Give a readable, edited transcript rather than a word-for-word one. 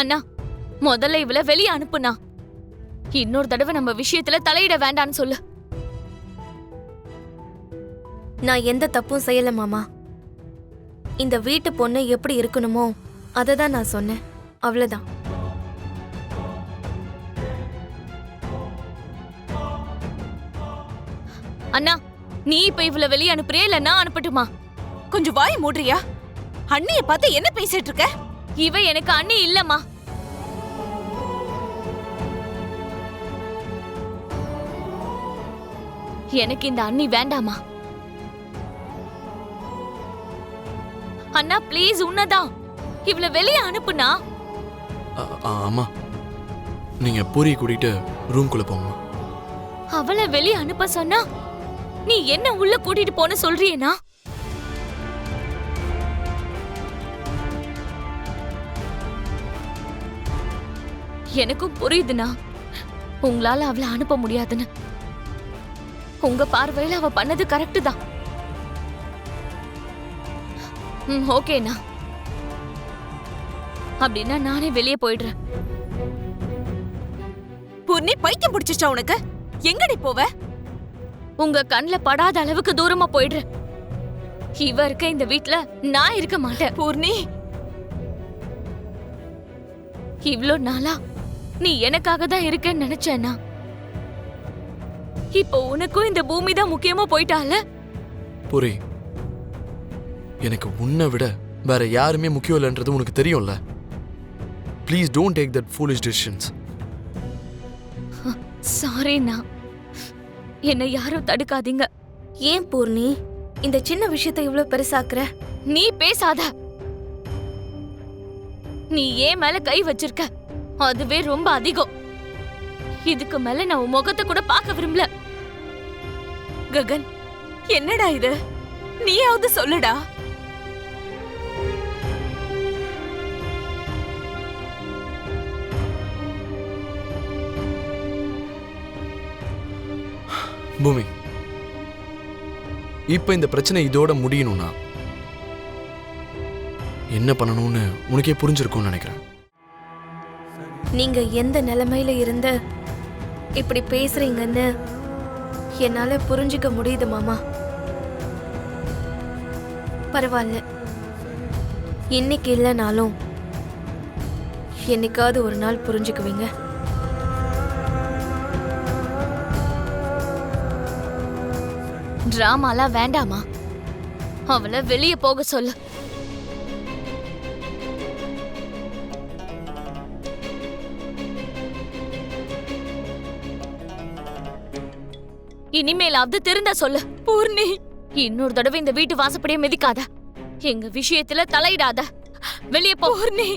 அண்ணா, முதல்ல இவள வெளிய அனுப்புனா. இன்னொரு தடவை நம்ம விஷயத்துல தலையிட வேண்டான்னு சொல்லு. நான் எந்த தப்பும் செய்யல மாமா. இந்த வீட்டு பொண்ணு எப்படி இருக்கணுமோ அதை தான் நான் சொன்னேன், அவ்வளவுதான். அண்ணா, நீ இப்ப இவள வெளிய அனுப்புறியா இல்ல நான் அனுப்பட்டுமா? கொஞ்சம் வாய் மூடுறியா? அண்ணிய பார்த்து என்ன பேசிட்டு இருக்க? இவ எனக்கு அண்ணி இல்லம்மா. எனக்கு இந்த அண்ணி வேண்டாமா. அண்ணா ப்ளீஸ், உன்னதான் இவள வெளிய அனுப்புனா. அம்மா, நீங்க பூரி கூட்டிட்டு ரூம்குள்ள போங்க. அவளை வெளிய அனுப்ப சொன்னா நீ என்ன உள்ள கூட்டிட்டு போன சொல்றியேனா? எனக்கும் புரியுதுண்ணா, உங்களால அவளை அனுப்ப முடியாதுன்னு. உங்க பார்வையில அவ பண்ணது கரெக்ட் தான். ஓகேண்ணா, அப்படின்னா நானே வெளியே போயிடுறேன். பூர்ணி, பைத்தியம் பிடிச்சிச்சா உனக்கு? எங்கடி போவ? உங்க கண்ணுல படாத அளவுக்கு தூரமா போயிடுறேன். இவ இருக்க இந்த வீட்ல நான் இருக்க மாட்டேன். பூர்ணி, இவ்ளோ நாளா நீ எனக்காக தான் இருக்கேன்னு நினைச்சேன்னா, இப்போ உனக்கும் இந்த பூமி தான் முக்கியமா போயிட்டால. பூரி, எனக்கு உன்னை விட வேற யாருமே முக்கியம் இல்லைன்றது உனக்கு தெரியும்ல. Please don't take that foolish decisions. சாரிண்ணா, என்னை யாரும் தடுக்காதீங்க. ஏன் பூர்ணி இந்த சின்ன விஷயத்தை இவ்வளவு பெருசாக்குற? நீ பேசாத. நீ ஏன் மேல கை வச்சிருக்க, அதுவே ரொம்ப அதிகம். இதுக்கு மேல நான் உன் முகத்தை கூட பார்க்க விரும்பல. ககன், என்னடா இது? நீயாவது சொல்லுடா. பூமி, இப்ப இந்த பிரச்சனை இதோட முடியணும்னா என்ன பண்ணணும்னு உனக்கே புரிஞ்சிருக்கும்னு நினைக்கிறேன். நீங்க எந்த நிலைமையில இருந்து இப்படி பேசுறீங்கன்னு என்னால புரிஞ்சுக்க முடியுது மாமா. பரவாயில்ல, இன்னைக்கு இல்லைனாலும் என்னைக்காவது ஒரு நாள் புரிஞ்சுக்குவீங்க. டிராமாலாம் வேண்டாமா. அவளை வெளியே போக சொல்லு. இனிமேலாவது திருந்த சொல்லு. பூர்ணி, இன்னொரு தடவை இந்த வீட்டு வாசப்படியை மிதிக்காத. எங்க விஷயத்துல தலையிடாத. வெளியே போ. பூர்ணி.